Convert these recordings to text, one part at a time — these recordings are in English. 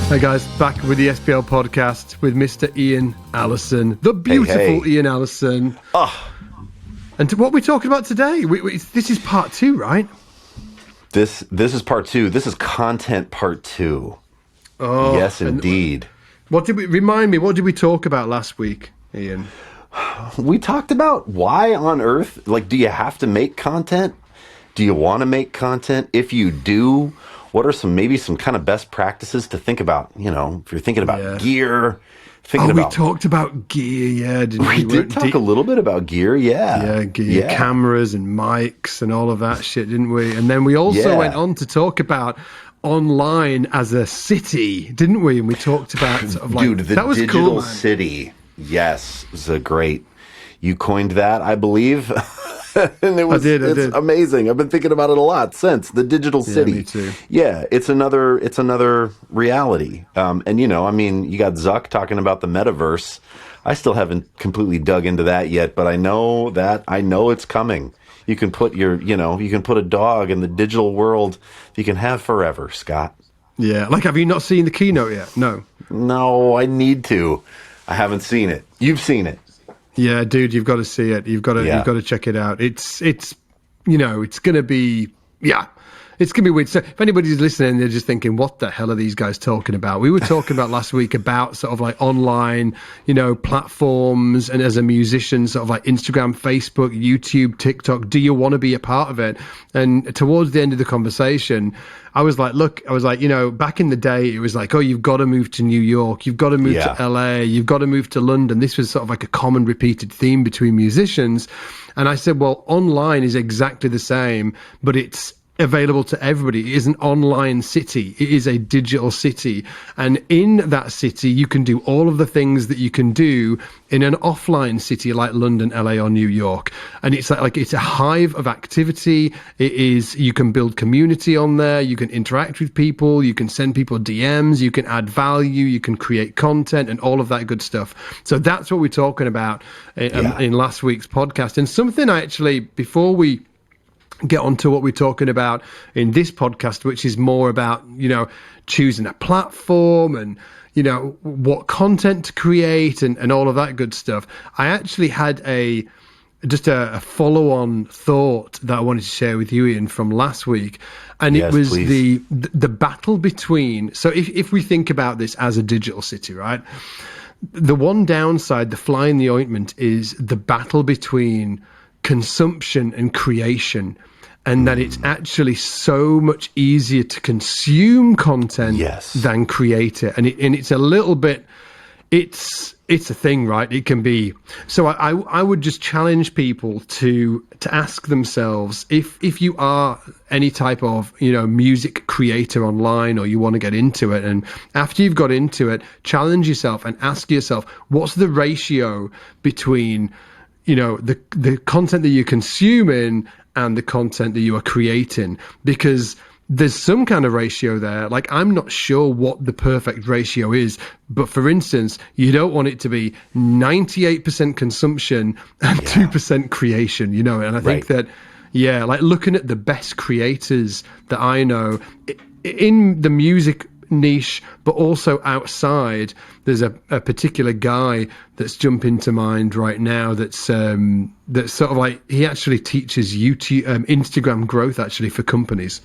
Hey guys, back with the SBL podcast with Mr. Ian Allison, the beautiful Ian Allison. Oh. And what are we talking about today? This is part 2, right? This is part 2. This is content part 2. Oh, yes, indeed. What did we talk about last week, Ian? We talked about why on earth, do you have to make content? Do you want to make content? If you do, what are some kind of best practices to think about? If you're thinking about gear, we talked about gear, didn't we? We did talk a little bit about gear, Yeah, gear, cameras and mics and all of that shit, didn't we? And then we also went on to talk about online as a city, didn't we? And we talked about Dude, the that was digital cool, city. Yes, it was you coined that, I believe. And it's amazing. I've been thinking about it a lot since the digital city. Yeah, me too. Yeah, it's another reality. And you got Zuck talking about the metaverse. I still haven't completely dug into that yet, but I know it's coming. You can put a dog in the digital world you can have forever, Scott. Yeah. Have you not seen the keynote yet? No. No, I need to. I haven't seen it. You've seen it. Yeah, dude, you've got to see it. You've got to check it out. It's gonna be weird. So if anybody's listening, they're just thinking, what the hell are these guys talking about? We were talking about last week about sort of online, platforms, and as a musician, sort of Instagram, Facebook, YouTube, TikTok. Do you want to be a part of it? And towards the end of the conversation, I was like, back in the day, it was you've got to move to New York, you've got to move to LA, you've got to move to London. This was sort of a common repeated theme between musicians. And I said, well, online is exactly the same, but it's available to everybody. It is an online city. It is a digital city. And in that city, you can do all of the things that you can do in an offline city like London, LA, or New York. And it's it's a hive of activity. You can build community on there. You can interact with people. You can send people DMs. You can add value. You can create content and all of that good stuff. So that's what we're talking about in last week's podcast. And something before we get on to what we're talking about in this podcast, which is more about, choosing a platform and, what content to create and all of that good stuff. I actually had a follow-on thought that I wanted to share with you, Ian, from last week. And it was the battle between, so if we think about this as a digital city, right? The one downside, the fly in the ointment, is the battle between consumption and creation, and that it's actually so much easier to consume content than create it. And it's a little bit, it's a thing, right? It can be. So I would just challenge people to ask themselves, if you are any type of, music creator online, or you want to get into it, and after you've got into it, challenge yourself and ask yourself, what's the ratio between the content that you're consuming and the content that you are creating? Because there's some kind of ratio there. I'm not sure what the perfect ratio is, but for instance, you don't want it to be 98% consumption and 2% creation, and I think that, looking at the best creators that I know in the music niche, but also outside, there's a particular guy that's jumping to mind right now that's sort of he actually teaches YouTube Instagram growth actually for companies.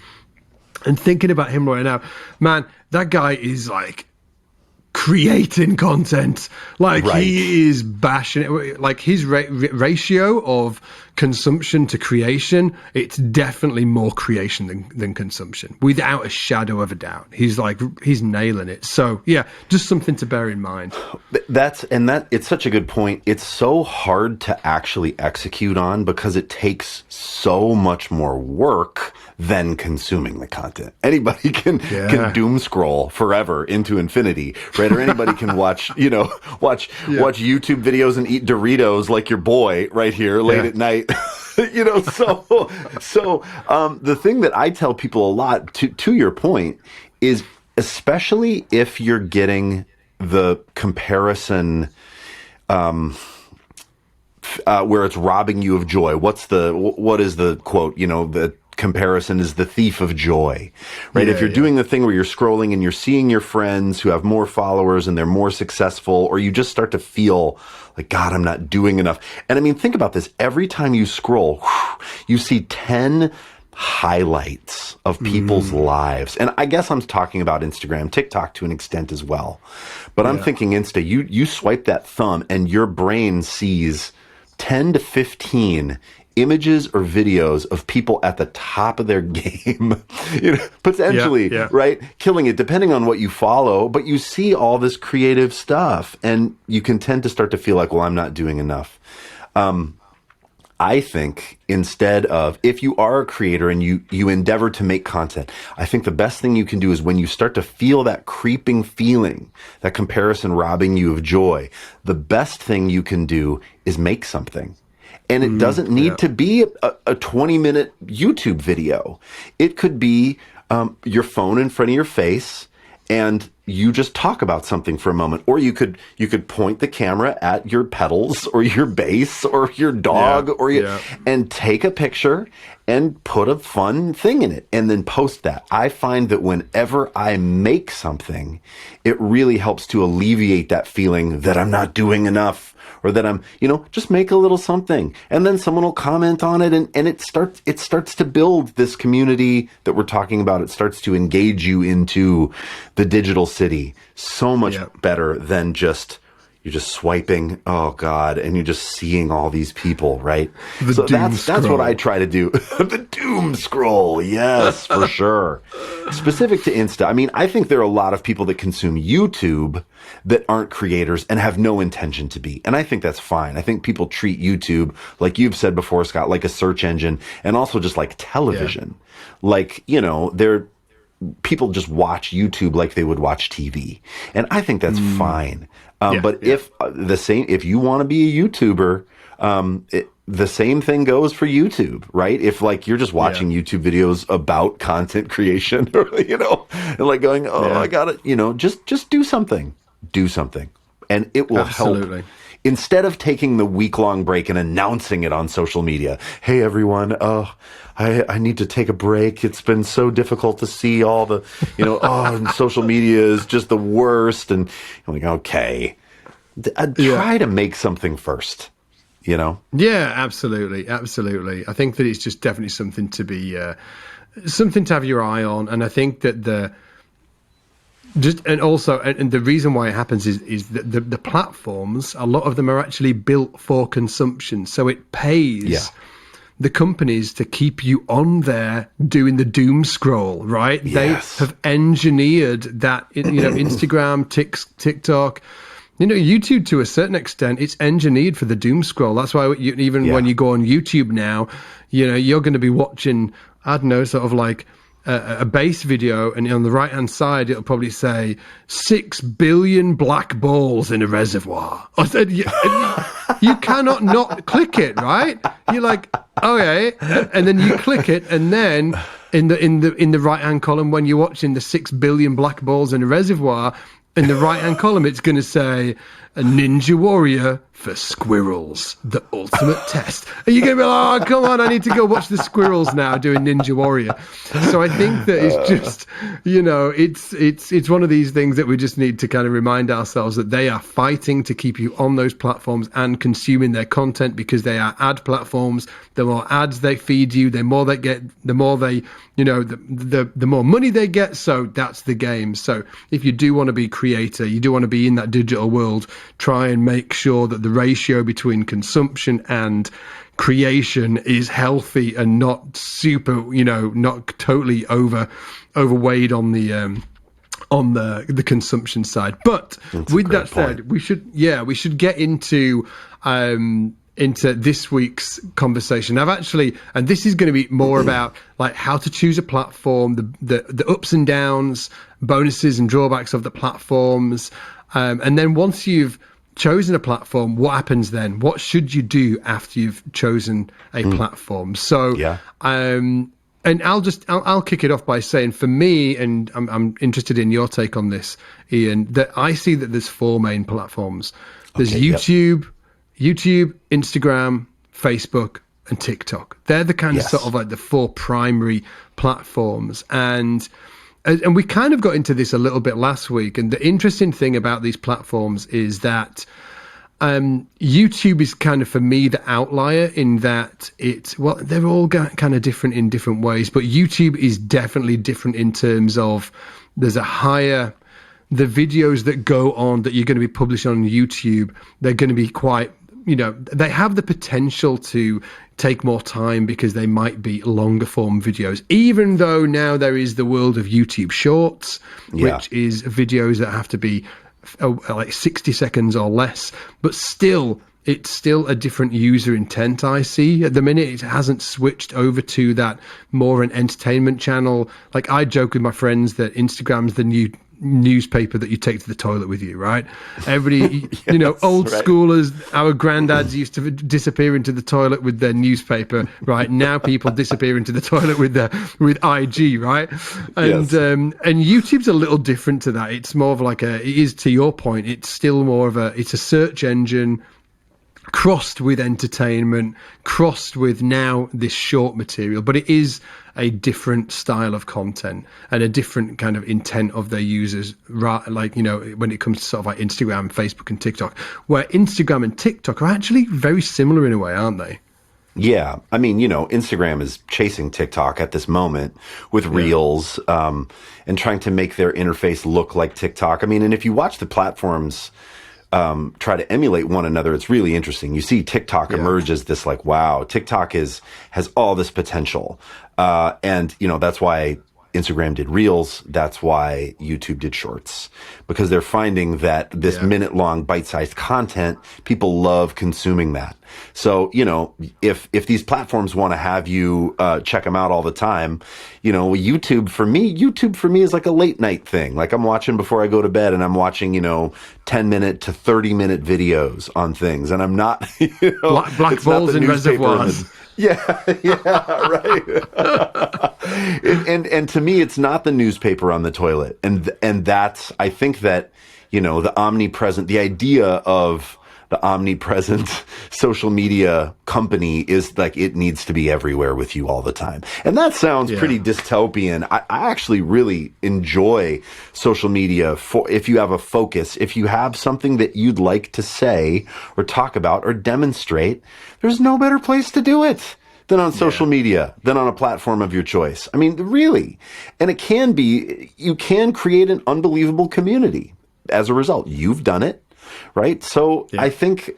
And thinking about him right now, man, that guy is creating content. He is bashing it. His ratio of consumption to creation, it's definitely more creation than consumption, without a shadow of a doubt. He's nailing it. So just something to bear in mind. It's such a good point. It's so hard to actually execute on because it takes so much more work than consuming the content. Anybody can doom scroll forever into infinity, right? Or anybody can watch YouTube videos and eat Doritos like your boy right here late at night. So the thing that I tell people a lot, to your point, is especially if you're getting the comparison where it's robbing you of joy. What is the quote? The comparison is the thief of joy, right? If you're doing the thing where you're scrolling and you're seeing your friends who have more followers and they're more successful, or you just start to feel like, God, I'm not doing enough. And I mean, think about this. Every time you scroll, you see 10 highlights of people's lives. And I guess I'm talking about Instagram, TikTok to an extent as well. But I'm thinking Insta, you swipe that thumb and your brain sees 10 to 15 images or videos of people at the top of their game, potentially, right? Killing it, depending on what you follow. But you see all this creative stuff and you can tend to start to feel like, well, I'm not doing enough. I think instead of, if you are a creator and you endeavor to make content, I think the best thing you can do is when you start to feel that creeping feeling, that comparison robbing you of joy, the best thing you can do is make something. And it doesn't need to be a 20-minute YouTube video. It could be your phone in front of your face and you just talk about something for a moment. Or you could point the camera at your pedals or your bass or your dog and take a picture and put a fun thing in it and then post that. I find that whenever I make something, it really helps to alleviate that feeling that I'm not doing enough. Or that I'm, just make a little something and then someone will comment on it and it starts to build this community that we're talking about. It starts to engage you into the digital city so much better than you're just swiping, oh God, and you're just seeing all these people, right? So that's what I try to do. The doom scroll, yes, for sure. Specific to Insta, I mean, I think there are a lot of people that consume YouTube that aren't creators and have no intention to be. And I think that's fine. I think people treat YouTube, like you've said before, Scott, like a search engine and also just like television. Like, people just watch YouTube like they would watch TV. And I think that's fine. If you want to be a YouTuber, the same thing goes for YouTube, right? If like you're just watching YouTube videos about content creation, or, and like going, I got it, just do something. Do something. And it will help. Instead of taking the week-long break and announcing it on social media, hey, everyone, I need to take a break. It's been so difficult to see all the, social media is just the worst. And I'm like, okay, try to make something first, Yeah, absolutely. Absolutely. I think that it's just definitely something to be, something to have your eye on. And I think that and the reason why it happens is that the platforms, a lot of them are actually built for consumption. So it pays the companies to keep you on there doing the doom scroll, right? Yes. They have engineered that, Instagram, TikTok, YouTube to a certain extent, it's engineered for the doom scroll. That's why when you go on YouTube now, you're going to be watching, I don't know, sort of like a bass video, and on the right hand side it'll probably say 6 billion black balls in a reservoir. I said you cannot not click it, right? You're like, okay, and then you click it, and then in the right hand column, when you're watching the 6 billion black balls in a reservoir, in the right hand column it's going to say a Ninja Warrior for squirrels, the ultimate test. And you're going to be like, oh, come on, I need to go watch the squirrels now doing Ninja Warrior. So I think that it's just, it's one of these things that we just need to kind of remind ourselves that they are fighting to keep you on those platforms and consuming their content, because they are ad platforms. The more ads they feed you, the more they get, the more they, the more money they get. So that's the game. So if you do want to be a creator, you do want to be in that digital world, try and make sure that the ratio between consumption and creation is healthy and not super, not totally overweight on the consumption side. But with that said, we should get into this week's conversation. I've actually, and this is going to be more about like how to choose a platform, the ups and downs, bonuses and drawbacks of the platforms. And then once you've chosen a platform, what happens then? What should you do after you've chosen a platform? So, and I'll kick it off by saying, for me, and I'm interested in your take on this, Ian, that I see that there's 4 main platforms. There's YouTube, Instagram, Facebook, and TikTok. They're the kind of sort of like the 4 primary platforms. And we kind of got into this a little bit last week. And the interesting thing about these platforms is that YouTube is kind of, for me, the outlier in that they're all kind of different in different ways, but YouTube is definitely different in terms of there's a higher, the videos that go on that you're going to be publishing on YouTube, they're going to be quite, they have the potential to take more time because they might be longer form videos, even though now there is the world of YouTube Shorts, which is videos that have to be like 60 seconds or less, but still, it's still a different user intent. I see at the minute it hasn't switched over to that more an entertainment channel. Like, I joke with my friends that Instagram's the new newspaper that you take to the toilet with you, right? Everybody, old schoolers, our granddads used to disappear into the toilet with their newspaper, right? Now people disappear into the toilet with IG, right? And YouTube's a little different to that. It's more of like it is, to your point, it's still more of it's a search engine crossed with entertainment, crossed with now this short material, but it is a different style of content and a different kind of intent of their users, like, when it comes to sort of like Instagram, Facebook and TikTok, where Instagram and TikTok are actually very similar in a way, aren't they? Yeah. I mean, Instagram is chasing TikTok at this moment with Reels, and trying to make their interface look like TikTok. I mean, and if you watch the platforms try to emulate one another, it's really interesting. You see TikTok emerge as this like, wow, TikTok has all this potential. And that's why Instagram did Reels. That's why YouTube did Shorts, because they're finding that this minute-long bite-sized content, people love consuming that. So, if these platforms want to have you check them out all the time, YouTube for me is like a late night thing. Like, I'm watching before I go to bed, and I'm watching 10-minute to 30-minute videos on things, and I'm not black balls in reservoirs. Right. and to me, it's not the newspaper on the toilet, and that's, I think that the idea of the omnipresent social media company is like, it needs to be everywhere with you all the time. And that sounds pretty dystopian. I actually really enjoy social media if you have a focus, if you have something that you'd like to say or talk about or demonstrate, there's no better place to do it than on social media, than on a platform of your choice. I mean, really. And you can create an unbelievable community as a result. You've done it. Right. So I think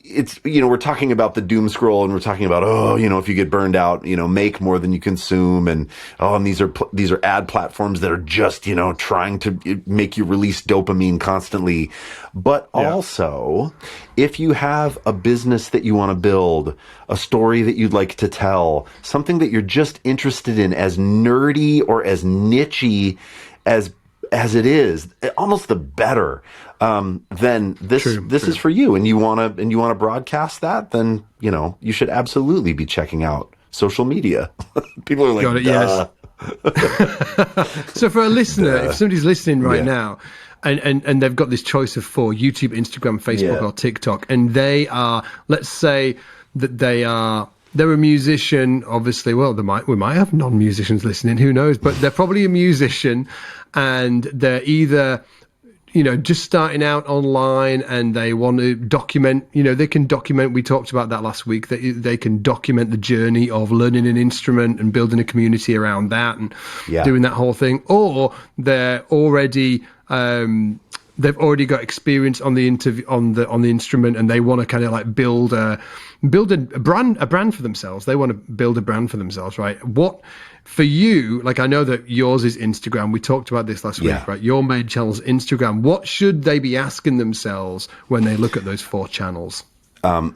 it's, we're talking about the doom scroll, and we're talking about, if you get burned out, make more than you consume. And these are ad platforms that are just, trying to make you release dopamine constantly. But also, if you have a business that you want to build, a story that you'd like to tell, something that you're just interested in, as nerdy or as niche-y as it is, almost the better, then this is for you, and you want to broadcast that, then you should absolutely be checking out social media. People are like, got it, yes. So for a listener, if somebody's listening right now, and they've got this choice of 4: YouTube, Instagram, Facebook, or TikTok, and they are, let's say that they're a musician, obviously. Well, we might have non-musicians listening, who knows? But they're probably a musician, and they're either, just starting out online, and they want to document, they can document, we talked about that last week, that they can document the journey of learning an instrument and building a community around that and doing that whole thing. Or they're already, they've already got experience on the instrument, and they want to kind of like build a brand for themselves. They want to build a brand for themselves, right? What for you? Like, I know that yours is Instagram. We talked about this last week, right? Your main channel's Instagram. What should they be asking themselves when they look at those 4 channels?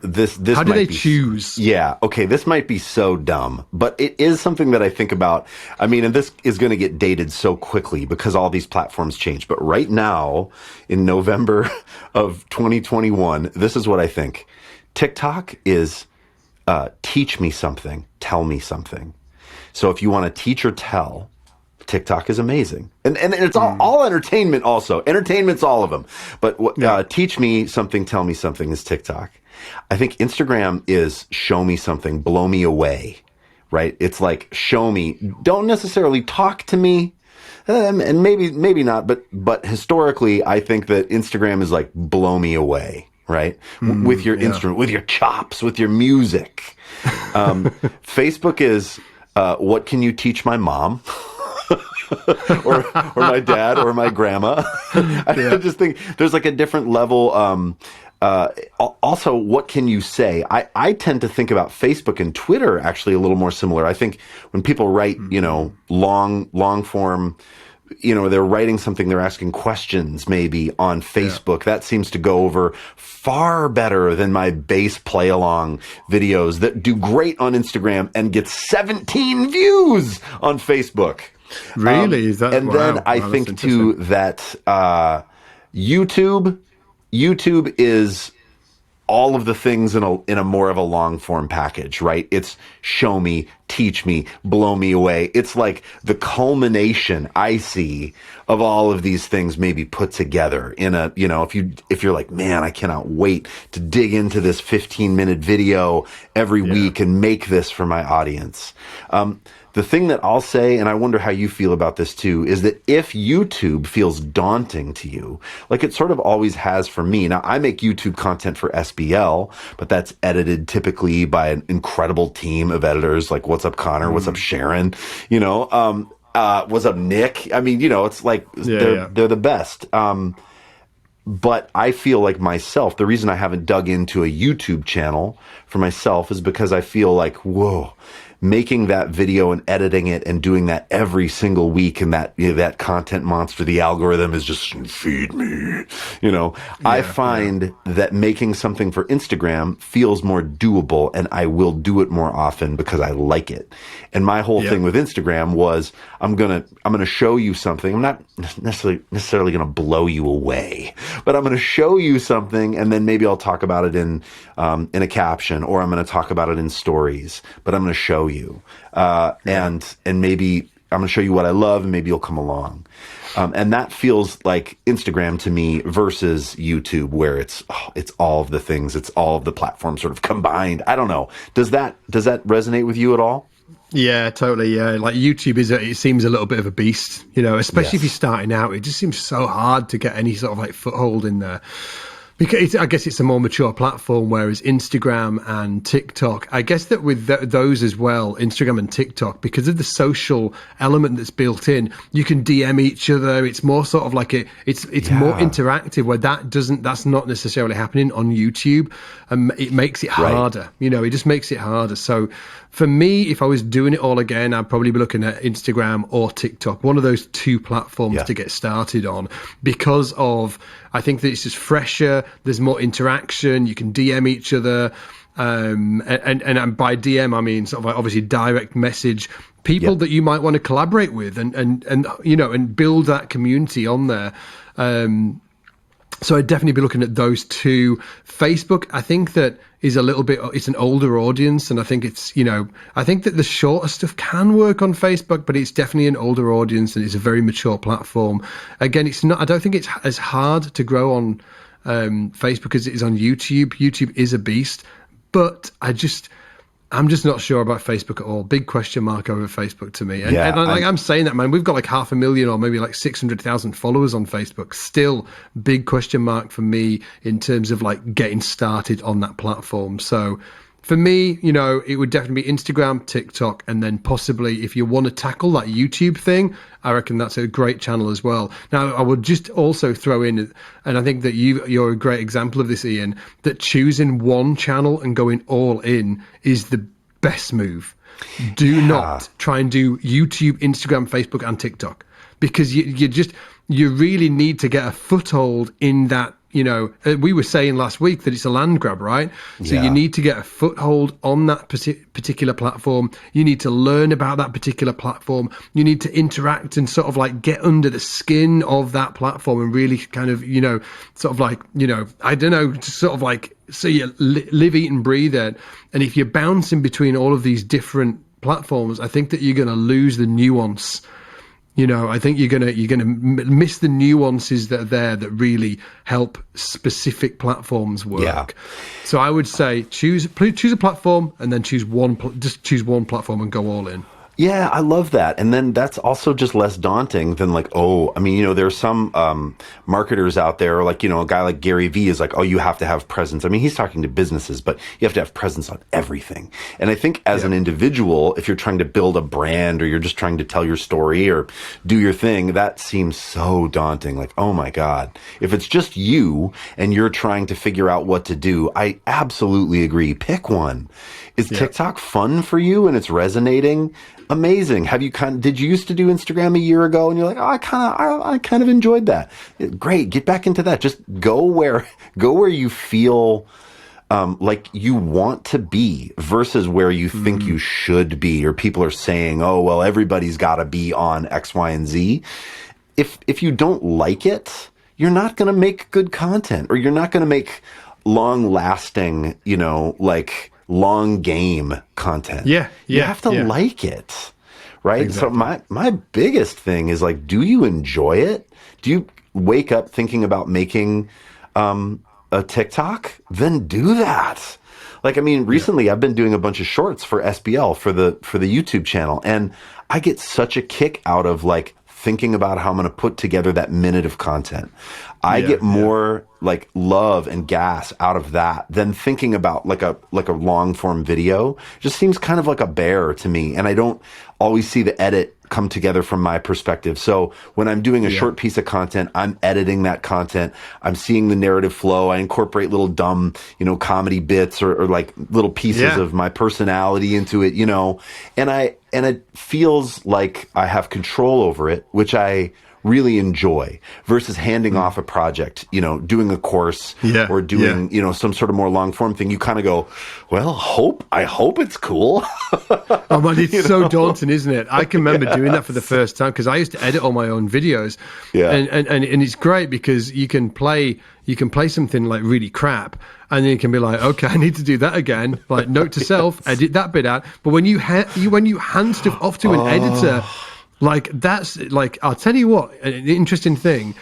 This how do they choose? Yeah. Okay. This might be so dumb, but it is something that I think about. I mean, and this is going to get dated so quickly because all these platforms change. But right now, in November of 2021, this is what I think. TikTok is teach me something, tell me something. So if you want to teach or tell, TikTok is amazing. And it's all entertainment also. Entertainment's all of them. But teach me something, tell me something is TikTok. I think Instagram is show me something, blow me away, right? It's like, show me, don't necessarily talk to me. And maybe not, but historically, I think that Instagram is like, blow me away, right? With your instrument, with your chops, with your music. Facebook is, what can you teach my mom? or my dad or my grandma. I just think there's like a different level. Also, what can you say? I tend to think about Facebook and Twitter actually a little more similar. I think when people write, long form, they're writing something, they're asking questions maybe on Facebook. That seems to go over far better than my base play along videos that do great on Instagram and get 17 views on Facebook. Really? Is that? And wow, then I think too that YouTube is all of the things in a more of a long form package, right? It's show me, teach me, blow me away. It's like the culmination I see of all of these things maybe put together in a, if you're like, man, I cannot wait to dig into this 15-minute video every week and make this for my audience. The thing that I'll say, and I wonder how you feel about this too, is that if YouTube feels daunting to you, like it sort of always has for me. Now, I make YouTube content for SBL, but that's edited typically by an incredible team of editors, like what's up, Connor? What's up, Sharon? What's up, Nick? I mean, it's like they're the best. But I feel like myself, the reason I haven't dug into a YouTube channel for myself is because I feel like, whoa, making that video and editing it and doing that every single week, and that content monster, the algorithm is just feed me. I find that making something for Instagram feels more doable, and I will do it more often because I like it. And my whole thing with Instagram was I'm gonna show you something. I'm not necessarily gonna blow you away, but I'm gonna show you something, and then maybe I'll talk about it in a caption, or I'm gonna talk about it in stories. But I'm gonna show you, and maybe I'm gonna show you what I love, and maybe you'll come along. And that feels like Instagram to me versus YouTube, where it's all of the things, it's all of the platforms sort of combined. I don't know. Does that resonate with you at all? Yeah, totally. Yeah, like YouTube it seems a little bit of a beast, especially if you're starting out. It just seems so hard to get any sort of like foothold in there. Because I guess it's a more mature platform, whereas Instagram and TikTok, I guess that with those as well, Instagram and TikTok, because of the social element that's built in, you can DM each other. It's more sort of like it's more interactive, where that's not necessarily happening on YouTube. It makes it harder, it just makes it harder. So for me, if I was doing it all again, I'd probably be looking at Instagram or TikTok, one of those two platforms to get started on, because I think that it's just fresher. There's more interaction. You can DM each other. And by DM, I mean sort of like obviously direct message people that you might want to collaborate with and build that community on there. So I'd definitely be looking at those two. Facebook, I think that is a little bit, it's an older audience. And I think I think that the shorter stuff can work on Facebook, but it's definitely an older audience, and it's a very mature platform. Again, I don't think it's as hard to grow on Facebook as it is on YouTube. YouTube is a beast, but I'm just not sure about Facebook at all. Big question mark over Facebook to me. And I'm saying that, man, we've got like 500,000 or maybe like 600,000 followers on Facebook. Still big question mark for me in terms of like getting started on that platform. So for me, it would definitely be Instagram, TikTok, and then possibly if you want to tackle that YouTube thing, I reckon that's a great channel as well. Now, I would just also throw in, and I think that you're a great example of this, Ian, that choosing one channel and going all in is the best move. Do not try and do YouTube, Instagram, Facebook, and TikTok, because you really need to get a foothold in that. We were saying last week that it's a land grab, right? So you need to get a foothold on that particular platform. You need to learn about that particular platform. You need to interact and sort of like get under the skin of that platform and really kind of, sort of like, I don't know, sort of like, so you live, eat and breathe it. And if you're bouncing between all of these different platforms, I think that you're going to lose the nuance I think you're gonna miss the nuances that are there that really help specific platforms work. Yeah. So I would say choose a platform and then choose one platform and go all in. Yeah, I love that. And then that's also just less daunting than like, there are some marketers out there, like, a guy like Gary Vee is like, you have to have presence. I mean, he's talking to businesses, but you have to have presence on everything. And I think as an individual, if you're trying to build a brand or you're just trying to tell your story or do your thing, that seems so daunting. Like, oh my God, if it's just you and you're trying to figure out what to do, I absolutely agree. Pick one. Is TikTok fun for you and it's resonating? Amazing. Did you used to do Instagram a year ago and you're like, I kind of enjoyed that. Great. Get back into that. Just go where you feel like you want to be versus where you think you should be, or people are saying, everybody's got to be on X, Y, and Z. If you don't like it, you're not going to make good content, or you're not going to make long lasting, long game content. You have to like it, right? Exactly. So my biggest thing is like, do you enjoy it? Do you wake up thinking about making a TikTok? Then do that. Like, I mean, recently I've been doing a bunch of shorts for SBL for the YouTube channel, and I get such a kick out of like thinking about how I'm going to put together that minute of content. I get more like love and gas out of that than thinking about like a long form video. It just seems kind of like a bear to me, and I don't always see the edit come together from my perspective. So when I'm doing a short piece of content, I'm editing that content. I'm seeing the narrative flow. I incorporate little dumb, comedy bits or like little pieces of my personality into it, and it feels like I have control over it, which I really enjoy, versus handing off a project, doing a course or doing, some sort of more long form thing. You kind of go, well, I hope it's cool. Oh man, it's so daunting, isn't it? I can remember doing that for the first time, because I used to edit all my own videos. And it's great because you can play something like really crap, and then you can be like, okay, I need to do that again. Like, note to self, edit that bit out. But when you hand stuff off to an editor, like, that's like, I'll tell you what, an interesting thing,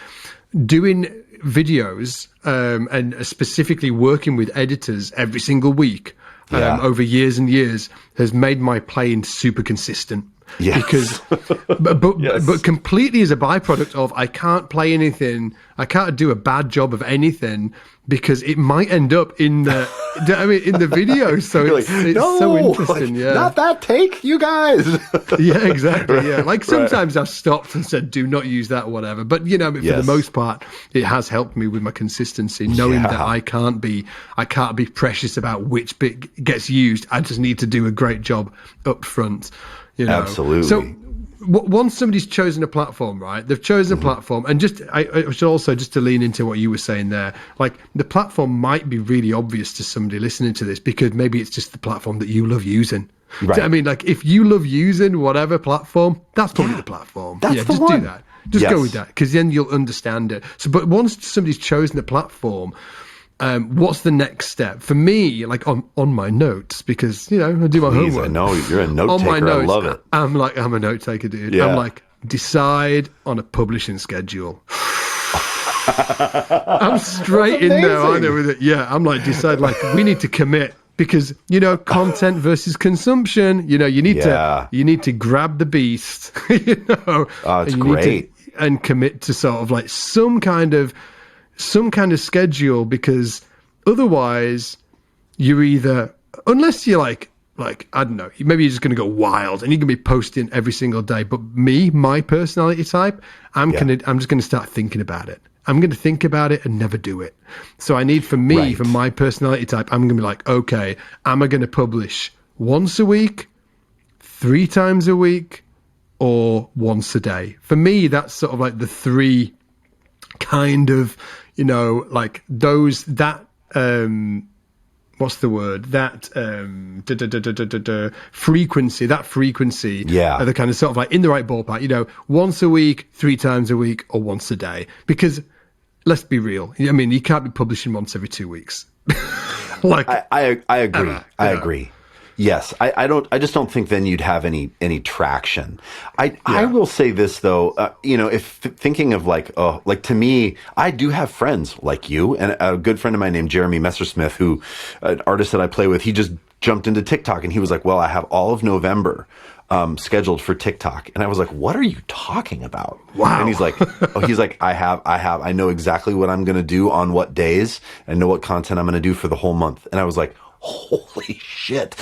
doing videos and specifically working with editors every single week over years and years has made my playing super consistent. Because, but completely as a byproduct of, I can't play anything, I can't do a bad job of anything because it might end up in the, in the video. So it's so interesting. Not that take, you guys. Exactly. Yeah. Like sometimes I've stopped and said, do not use that, whatever. But for the most part, it has helped me with my consistency, knowing that I can't be precious about which bit gets used. I just need to do a great job up front. Absolutely. So once somebody's chosen a platform, right? They've chosen a platform, and I should also, just to lean into what you were saying there, like the platform might be really obvious to somebody listening to this because maybe it's just the platform that you love using. Right. So, I mean, like if you love using whatever platform, that's probably the platform. That's the just one. do that. Just go with that, because then you'll understand it. So, but once somebody's chosen a platform, what's the next step for me? Like on my notes, because I do my homework. I know you're a note taker. My notes, I love it. I'm a note taker, dude. I'm like, decide on a publishing schedule. I'm straight in there, aren't I, with it? Yeah, I'm like, decide, like, we need to commit, because content versus consumption. You need to grab the beast. It's great. And commit to sort of like some kind of schedule, because otherwise you're either, unless you're like I don't know, maybe you're just going to go wild and you're going to be posting every single day. But my personality type, I'm just going to start thinking about it. I'm going to think about it and never do it. So I need, for my personality type, I'm going to be like, okay, am I going to publish once a week, 3 times a week, or once a day? For me, that's sort of like the 3 kind of, like those, that, what's the word? That frequency, are the kind of sort of like in the right ballpark, once a week, 3 times a week, or once a day. Because let's be real. I mean, you can't be publishing once every 2 weeks. Like, I agree. I agree. Yes, I just don't think then you'd have any traction. I will say this though, if thinking of like to me, I do have friends like you and a good friend of mine named Jeremy Messersmith, who, an artist that I play with, he just jumped into TikTok and he was like, well, I have all of November scheduled for TikTok. And I was like, what are you talking about? Wow. And he's like, I know exactly what I'm going to do on what days and know what content I'm going to do for the whole month. And I was like, holy shit.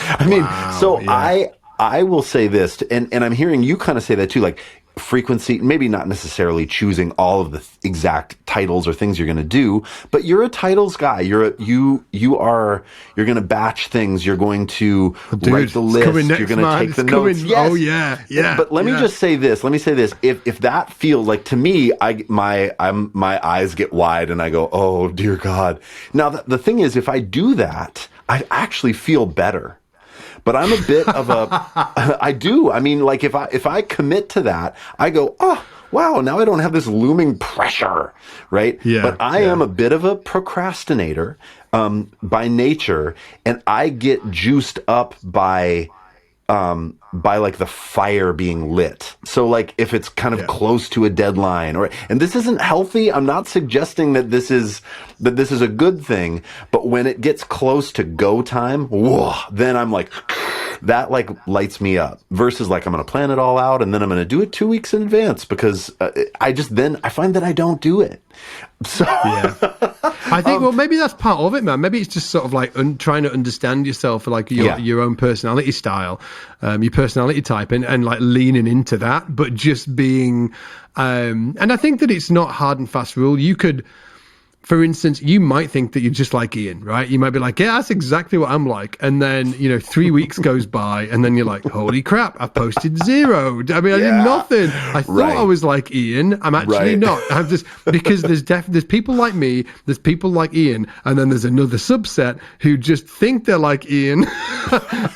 I will say this, and I'm hearing you kind of say that too, like frequency, maybe not necessarily choosing all of the exact titles or things you're going to do, but you're a titles guy. You're going to batch things. You're going to write the list. You're going to take the notes. Yes. Oh yeah. But let me just say this. If that feels like, to me, my eyes get wide and I go, oh dear God. Now the thing is, if I do that, I actually feel better. But I'm a bit of I do. I mean, like if I commit to that, I go, oh, wow, now I don't have this looming pressure, right? Yeah. But I am a bit of a procrastinator by nature, and I get juiced up by like the fire being lit. So like if it's kind of close to a deadline, and this isn't healthy. I'm not suggesting that this is a good thing, but when it gets close to go time, whoa, then I'm like, that like lights me up, versus like I'm going to plan it all out and then I'm going to do it 2 weeks in advance, because I find that I don't do it. So I think, well, maybe that's part of it, man. Maybe it's just sort of like trying to understand yourself, like your own personality style, your personality type, and like leaning into that, but just being, and I think that it's not hard and fast rule. You could, for instance, you might think that you're just like Ian, right? You might be like, yeah, that's exactly what I'm like. And then, 3 weeks goes by and then you're like, holy crap, I've posted 0. I mean, I did nothing. I thought I was like Ian. I'm actually not. I'm just, because there's people like me, there's people like Ian, and then there's another subset who just think they're like Ian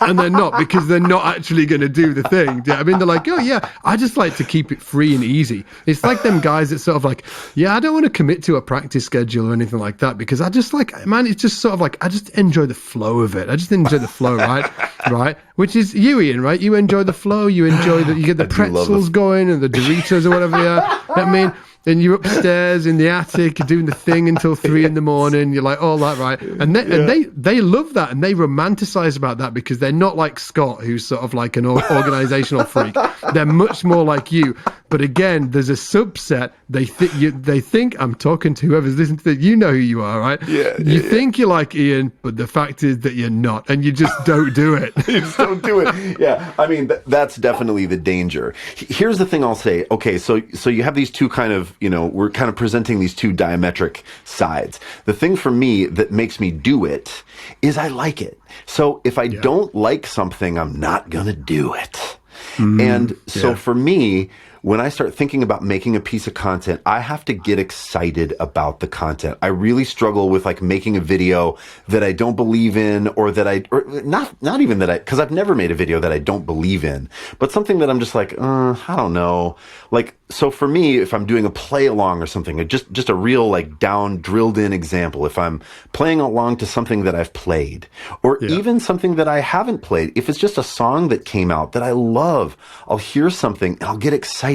and they're not, because they're not actually going to do the thing. I mean, they're like, oh yeah, I just like to keep it free and easy. It's like them guys that sort of like, yeah, I don't want to commit to a practice schedule or anything like that, because I just like, man, it's just sort of like, I just enjoy the flow of it. I just enjoy the flow, right? Which is you, Ian, right? You enjoy the flow. You enjoy you get the pretzels going and the Doritos or whatever they are. I mean, and you're upstairs in the attic, you're doing the thing until 3 a.m. You're like, oh, that right. And they love that, and they romanticize about that, because they're not like Scott, who's sort of like an organizational freak. They're much more like you. But again, there's a subset. They think I'm talking to whoever's listening to it. You know who you are, right? You think you're like Ian, but the fact is that you're not, and you just don't do it. You just don't do it. Yeah, I mean, that's definitely the danger. Here's the thing I'll say. Okay, so you have these two kind of, we're kind of presenting these two diametric sides. The thing for me that makes me do it is I like it. So if I don't like something, I'm not going to do it. And so for me, when I start thinking about making a piece of content, I have to get excited about the content. I really struggle with like making a video that I don't believe in, or not even that because I've never made a video that I don't believe in, but something that I'm just like, I don't know. Like, so for me, if I'm doing a play along or something, just a real like down drilled in example, if I'm playing along to something that I've played, or even something that I haven't played, if it's just a song that came out that I love, I'll hear something and I'll get excited.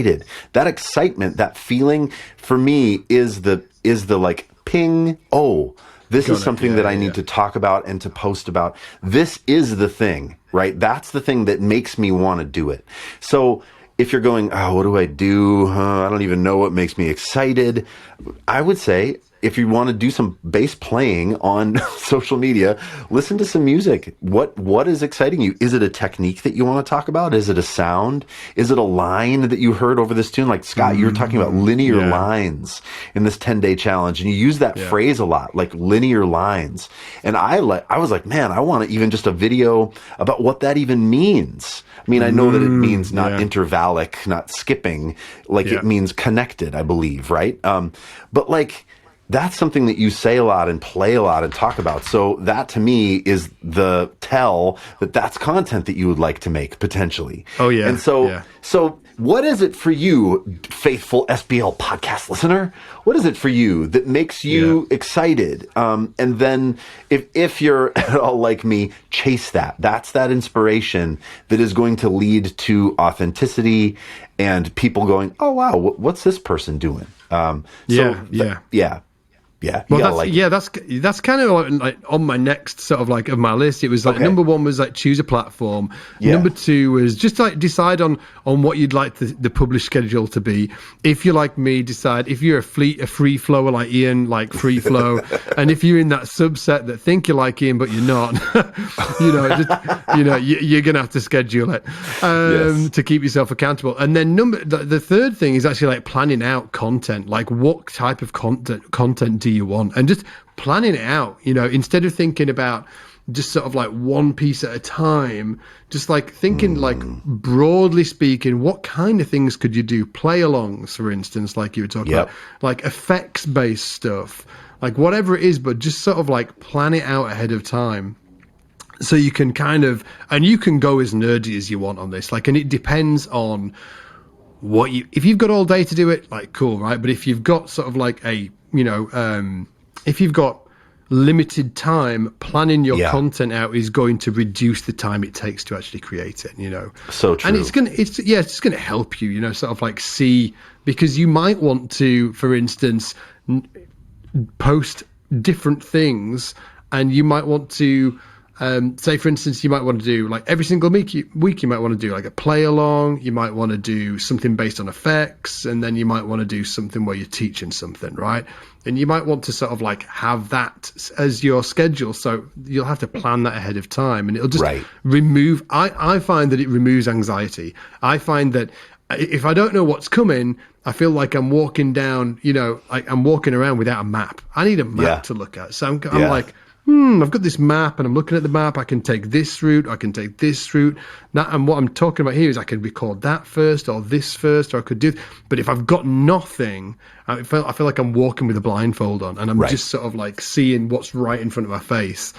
That excitement, that feeling for me is the like ping. Oh, this is something that I need to talk about and to post about. This is the thing, right? That's the thing that makes me want to do it. So if you're going, oh, what do? I don't even know what makes me excited. I would say, if you want to do some bass playing on social media, listen to some music. What is exciting you? Is it a technique that you want to talk about? Is it a sound? Is it a line that you heard over this tune? Like Scott, you were talking about linear lines in this 10-day challenge, and you use that phrase a lot, like linear lines. And I was like, man, I want to even just a video about what that even means. I mean, I know that it means not intervallic, not skipping, like it means connected, I believe, right? But like, that's something that you say a lot and play a lot and talk about. So that to me is the tell that that's content that you would like to make potentially. Oh yeah. And so What is it for you, faithful SBL podcast listener? What is it for you that makes you excited? And then if you're at all like me, chase that. That's that inspiration that is going to lead to authenticity and people going, oh, wow, what's this person doing? Yeah. Well, that's kind of like on my next sort of like of my list. It was like number one was like choose a platform. Yeah. Number two was just like decide on what you'd like the publish schedule to be. If you're like me, decide if you're a free flower like Ian, like free flow, and if you're in that subset that think you like Ian but you're not, you're gonna have to schedule it to keep yourself accountable. And then the third thing is actually like planning out content. Like what type of content do you want, and just planning it out, instead of thinking about just sort of like one piece at a time, just like thinking like broadly speaking, what kind of things could you do? Play alongs, for instance, like you were talking about, like effects based stuff, like whatever it is, but just sort of like plan it out ahead of time. So you can and you can go as nerdy as you want on this, like, and it depends on if you've got all day to do it, like cool, right? But if you've got sort of like if you've got limited time, planning your content out is going to reduce the time it takes to actually create it, So true. And it's just gonna help you, sort of like see, because you might want to, for instance, post different things, and you might want to say, for instance, you might want to do like every single week you might want to do like a play along, you might want to do something based on effects, and then you might want to do something where you're teaching something, right? And you might want to sort of like have that as your schedule, so you'll have to plan that ahead of time, and it'll just remove, I find that it removes anxiety. I find that if I don't know what's coming, I feel like I'm walking down, like I'm walking around without a map. I need a map to look at. So I'm like, I've got this map and I'm looking at the map. I can take this route. I can take this route. And what I'm talking about here is I can record that first or this first, or I could do. But if I've got nothing, I feel like I'm walking with a blindfold on, and I'm just sort of like seeing what's right in front of my face.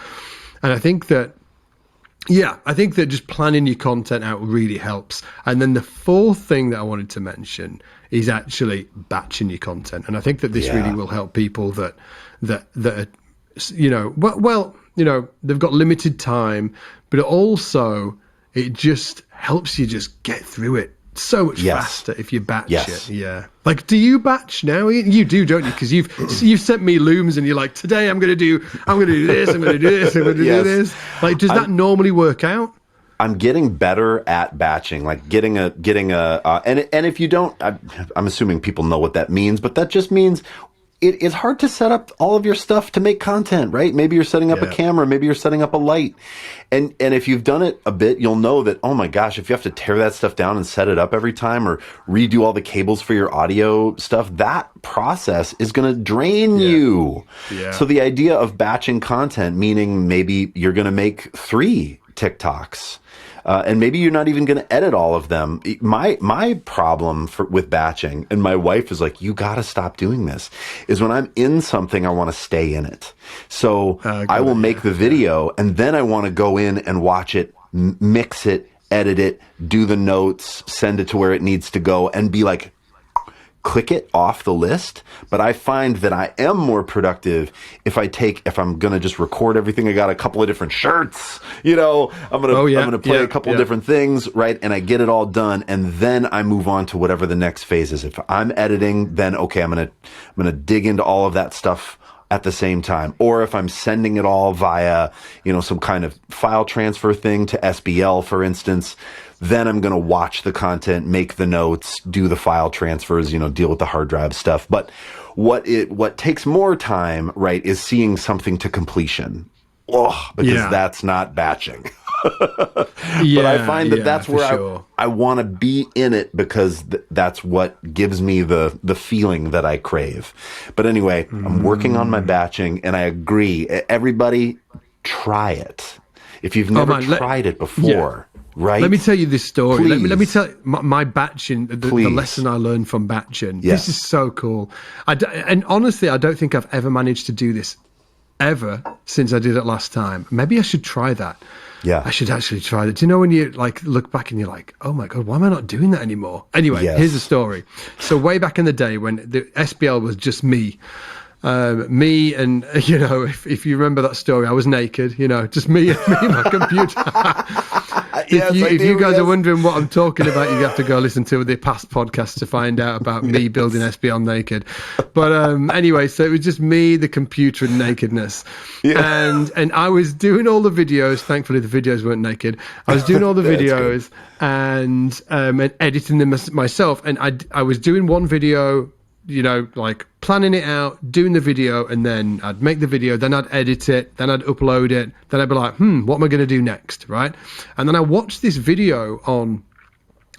And I think that just planning your content out really helps. And then the fourth thing that I wanted to mention is actually batching your content. And I think that this really will help people that are, they've got limited time, but also it just helps you just get through it so much faster if you batch it. Yeah. Like, do you batch now? You do, don't you? Because you've sent me looms and you're like, today I'm going to do this, I'm going to do this, I'm going to do this. Like, does that normally work out? I'm getting better at batching, like getting a, and if you don't, I'm assuming people know what that means, but that just means it's hard to set up all of your stuff to make content, right? Maybe you're setting up a camera, maybe you're setting up a light. And if you've done it a bit, you'll know that, oh my gosh, if you have to tear that stuff down and set it up every time, or redo all the cables for your audio stuff, that process is going to drain you. Yeah. So the idea of batching content, meaning maybe you're going to make 3 TikToks. And maybe you're not even going to edit all of them. My problem with batching, and my wife is like, you got to stop doing this, is when I'm in something, I want to stay in it. So I will make the video, and then I want to go in and watch it, mix it, edit it, do the notes, send it to where it needs to go, and be like, click it off the list. But I find that I am more productive if I'm going to just record everything. I got a couple of different shirts, I'm going to play a couple of different things, right? And I get it all done. And then I move on to whatever the next phase is. If I'm editing, then okay, I'm going to dig into all of that stuff at the same time. Or if I'm sending it all via, some kind of file transfer thing to SBL, for instance, then I'm going to watch the content, make the notes, do the file transfers, deal with the hard drive stuff. But what takes more time, right, is seeing something to completion. Because that's not batching. But I find that's where I want to be in it, because that's what gives me the feeling that I crave. But anyway, I'm working on my batching, and I agree. Everybody, try it. If you've never tried it before. Right. Let me tell you this story. Let me tell you my batching, the lesson I learned from batching. Yes. This is so cool. And honestly, I don't think I've ever managed to do this ever since I did it last time. Maybe I should try that. Yeah. I should actually try that. Do you know when you like look back and you're like, oh my God, why am I not doing that anymore? Anyway, here's the story. So way back in the day when the SBL was just me, and you know, if you remember that story, I was naked, you know, just me and my computer. If you guys are wondering what I'm talking about, you have to go listen to the past podcasts to find out about me building SBL naked. But anyway, so it was just me, the computer, and nakedness. And I was doing all the videos. Thankfully, the videos weren't naked. I was doing all the videos and editing them myself. And I was doing one video, you know, like planning it out, doing the video, and then I'd make the video, then I'd edit it, then I'd upload it, then I'd be like, what am I going to do next, right? And then I watched this video on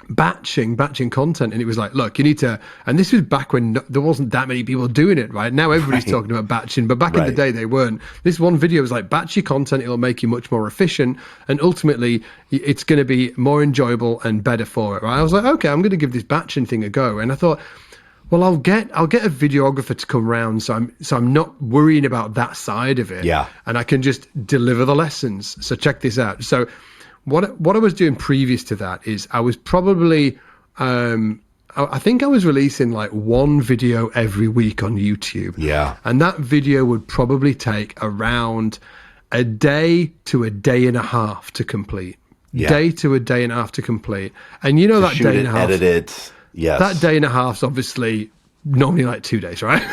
batching content, and it was like, look, you need to, and this was back when there wasn't that many people doing it, right? Now everybody's talking about batching, but back in the day they weren't. This one video was like, batch your content, it'll make you much more efficient, and ultimately it's going to be more enjoyable and better for it, right? I was like, okay, I'm going to give this batching thing a go, and I thought, well, I'll get a videographer to come round, so I'm not worrying about that side of it. Yeah. And I can just deliver the lessons. So check this out. So what I was doing previous to that is I was probably I think I was releasing like one video every week on YouTube. Yeah. And that video would probably take around a day to a day and a half to complete. Yeah. Day to a day and a half to complete. And you know that day and a half. Edit it. Yes. That day and a half's obviously normally like 2 days, right?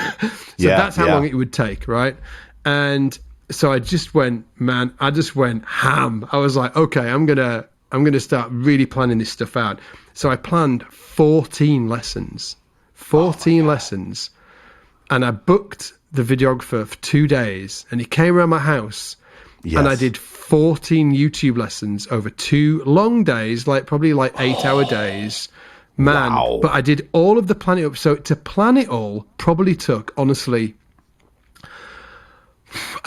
So that's how long it would take, right? And so I just went ham. I was like, okay, I'm gonna start really planning this stuff out. So I planned 14 lessons, and I booked the videographer for 2 days, and he came around my house, and I did 14 YouTube lessons over 2 long days, like probably like 8-hour days. Man, wow. But I did all of the planning up. So to plan it all probably took, honestly,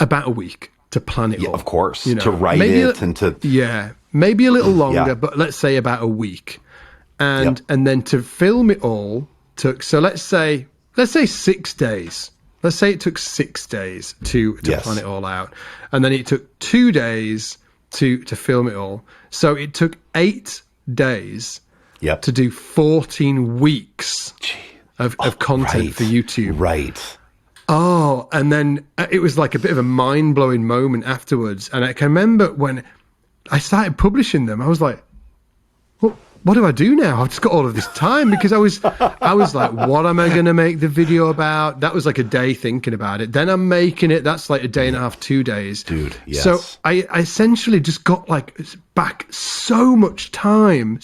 about a week to plan it all. Of course, you know, to write it and to... Yeah, maybe a little longer, but let's say about a week. And then to film it all took, so let's say 6 days. Let's say it took 6 days to plan it all out. And then it took 2 days to film it all. So it took 8 days to do 14 weeks of content for YouTube. Right. Oh, and then it was like a bit of a mind-blowing moment afterwards. And I can remember when I started publishing them, I was like, well, what do I do now? I've just got all of this time, because I was like, what am I going to make the video about? That was like a day thinking about it. Then I'm making it. That's like a day and a half, 2 days. Dude, yes. So I essentially just got like back so much time.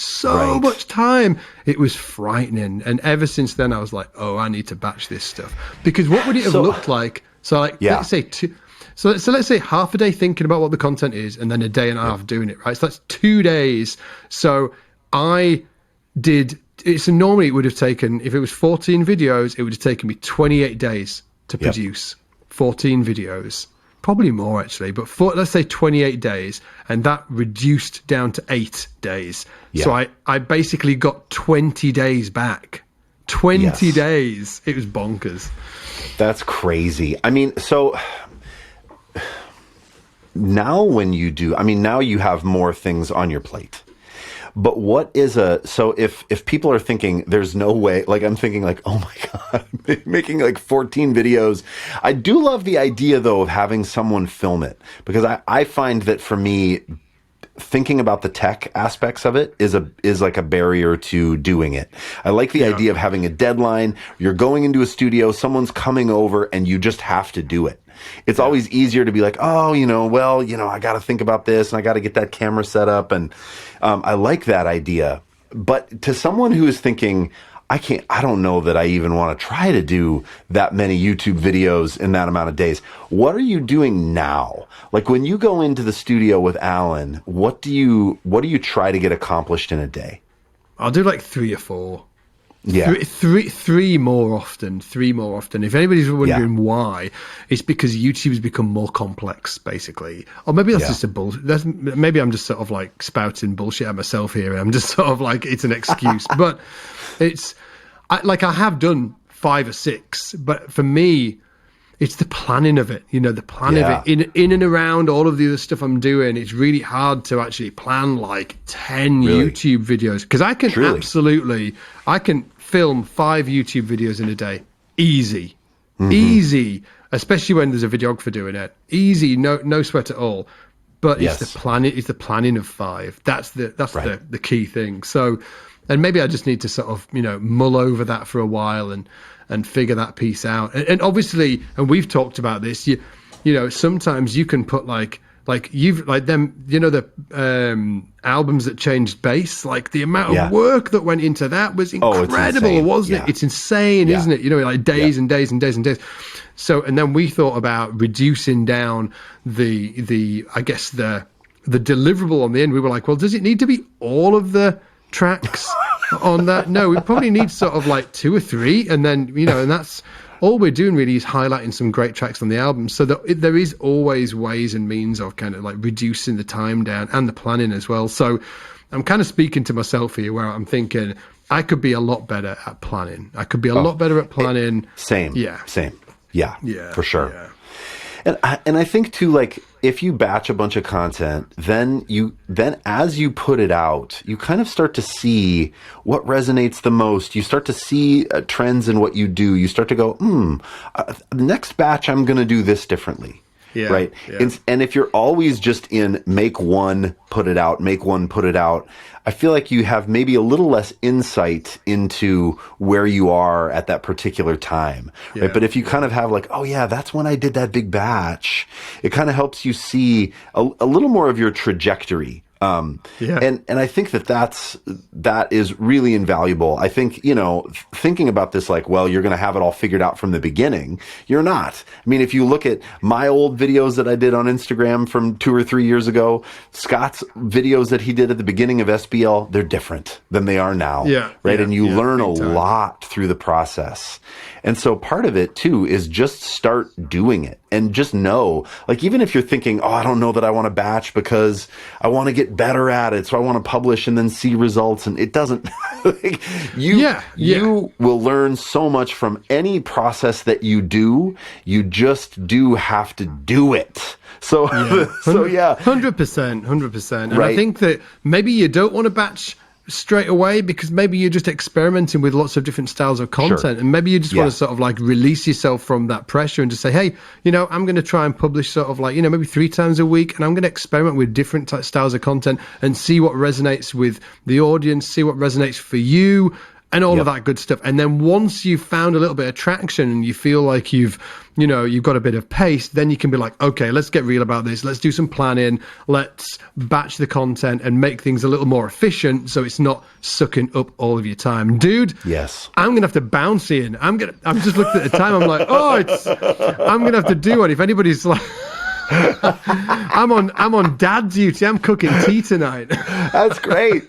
It was frightening. And ever since then, I was like, oh, I need to batch this stuff. Because what would it have looked like? So like, let's say So let's say half a day thinking about what the content is, and then a day and a half doing it, right? So that's 2 days. So I did, so normally it would have taken, if it was 14 videos, it would have taken me 28 days to produce 14 videos. Probably more actually, but let's say 28 days, and that reduced down to 8 days. Yeah. So I basically got 20 days back. 20 days. It was bonkers. That's crazy. I mean, so now when you do, I mean, now you have more things on your plate. But what is so if people are thinking there's no way, like I'm thinking like, oh my God, making like 14 videos. I do love the idea though of having someone film it, because I find that for me, thinking about the tech aspects of it is like a barrier to doing it. I like the idea of having a deadline. You're going into a studio, someone's coming over, and you just have to do it. It's always easier to be like, oh, I got to think about this, and I got to get that camera set up. And I like that idea. But to someone who is thinking, I don't know that I even want to try to do that many YouTube videos in that amount of days. What are you doing now? Like when you go into the studio with Alan, what do you try to get accomplished in a day? I'll do like 3 or 4. Yeah, three more often. If anybody's wondering why, it's because YouTube's become more complex, basically. Or maybe that's just maybe I'm just sort of like spouting bullshit at myself here. And I'm just sort of like, it's an excuse. But I have done 5 or 6. But for me, it's the planning of it, the plan of it in and around all of the other stuff I'm doing. It's really hard to actually plan like 10 YouTube videos, because I can I can film 5 YouTube videos in a day. Easy, especially when there's a videographer doing it. Easy, no sweat at all. But it's the planning of 5. That's the key thing. So, and maybe I just need to sort of, mull over that for a while and figure that piece out. And obviously, and we've talked about this, sometimes you can put like them, the albums that changed bass, like the amount of work that went into that was incredible, wasn't it? It's insane, isn't it? Like days and days and days and days. So, and then we thought about reducing down the I guess the deliverable on the end. We were like, well, does it need to be all of the tracks on that? No, we probably need sort of like 2 or 3, and then and that's all we're doing really, is highlighting some great tracks on the album. So that there is always ways and means of kind of like reducing the time down and the planning as well. So I'm kind of speaking to myself here, where I'm thinking I could be a lot better at planning. I could be a lot better at planning. Same. Yeah, for sure. Yeah. And I think too, like, if you batch a bunch of content, then as you put it out, you kind of start to see what resonates the most. You start to see trends in what you do. You start to go, the next batch, I'm going to do this differently. Yeah, right. Yeah. And if you're always just in make one, put it out, make one, put it out, I feel like you have maybe a little less insight into where you are at that particular time. Right. But if you kind of have like, oh yeah, that's when I did that big batch, it kind of helps you see a little more of your trajectory. And I think that is really invaluable. I think, thinking about this like, well, you're going to have it all figured out from the beginning. You're not. I mean, if you look at my old videos that I did on Instagram from 2 or 3 years ago, Scott's videos that he did at the beginning of SBL, they're different than they are now. Yeah. Right. Yeah, and you learn a lot through the process. And so part of it too is just start doing it and just know, like, even if you're thinking, oh, I don't know that I want to batch because I want to get better at it, so I want to publish and then see results, and it doesn't. You will learn so much from any process that you do. You just do have to do it. So, 100%. And I think that maybe you don't want to batch straight away, because maybe you're just experimenting with lots of different styles of content, and maybe you just want to sort of like release yourself from that pressure and just say, hey, I'm going to try and publish sort of like, maybe 3 times a week, and I'm going to experiment with different styles of content and see what resonates with the audience, see what resonates for you, and all of that good stuff. And then once you've found a little bit of traction and you feel like you've got a bit of pace, then you can be like, okay, let's get real about this. Let's do some planning. Let's batch the content and make things a little more efficient, so it's not sucking up all of your time. Dude, yes, I'm going to have to bounce in. I'm just looked at the time. I'm like, I'm going to have to do it. If anybody's like, I'm on dad duty. I'm cooking tea tonight. That's great.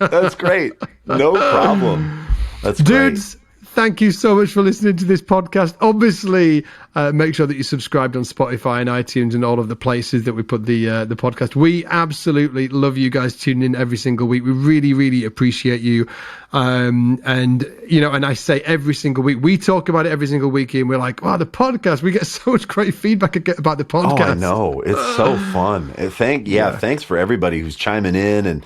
No problem. That's great. Dudes, thank you so much for listening to this podcast. Obviously, make sure that you subscribed on Spotify and iTunes and all of the places that we put the podcast. We absolutely love you guys tuning in every single week. We really, really appreciate you. And I say every single week, we talk about it every single week, and we're like, wow, the podcast, we get so much great feedback about the podcast. Oh, I know. It's so fun. Thanks for everybody who's chiming in and,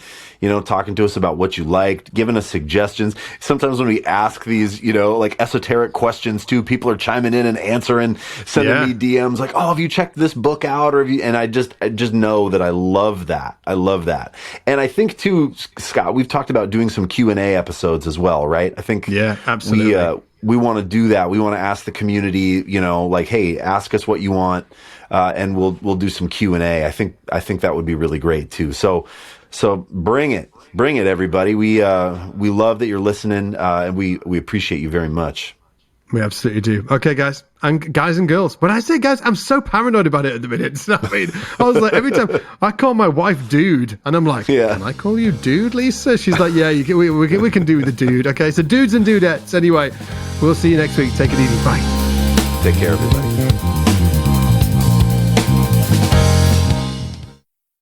talking to us about what you liked, giving us suggestions. Sometimes when we ask these, like esoteric questions too, people are chiming in and answering, sending me DMs like, oh, have you checked this book out? And I just know that I love that. And I think too, Scott, we've talked about doing some Q&A episodes as well, right? I think absolutely. We want to do that. We want to ask the community, like, hey, ask us what you want, and we'll do some Q&A. I think that would be really great too. So bring it, everybody. We love that you're listening, and we appreciate you very much. We absolutely do. Okay, guys and girls. When I say guys, I'm so paranoid about it at the minute. I was like, every time I call my wife dude, and I'm like, can I call you dude, Lisa? She's like, yeah, we can do the dude. Okay, so dudes and dudettes. Anyway, we'll see you next week. Take it easy. Bye. Take care, everybody.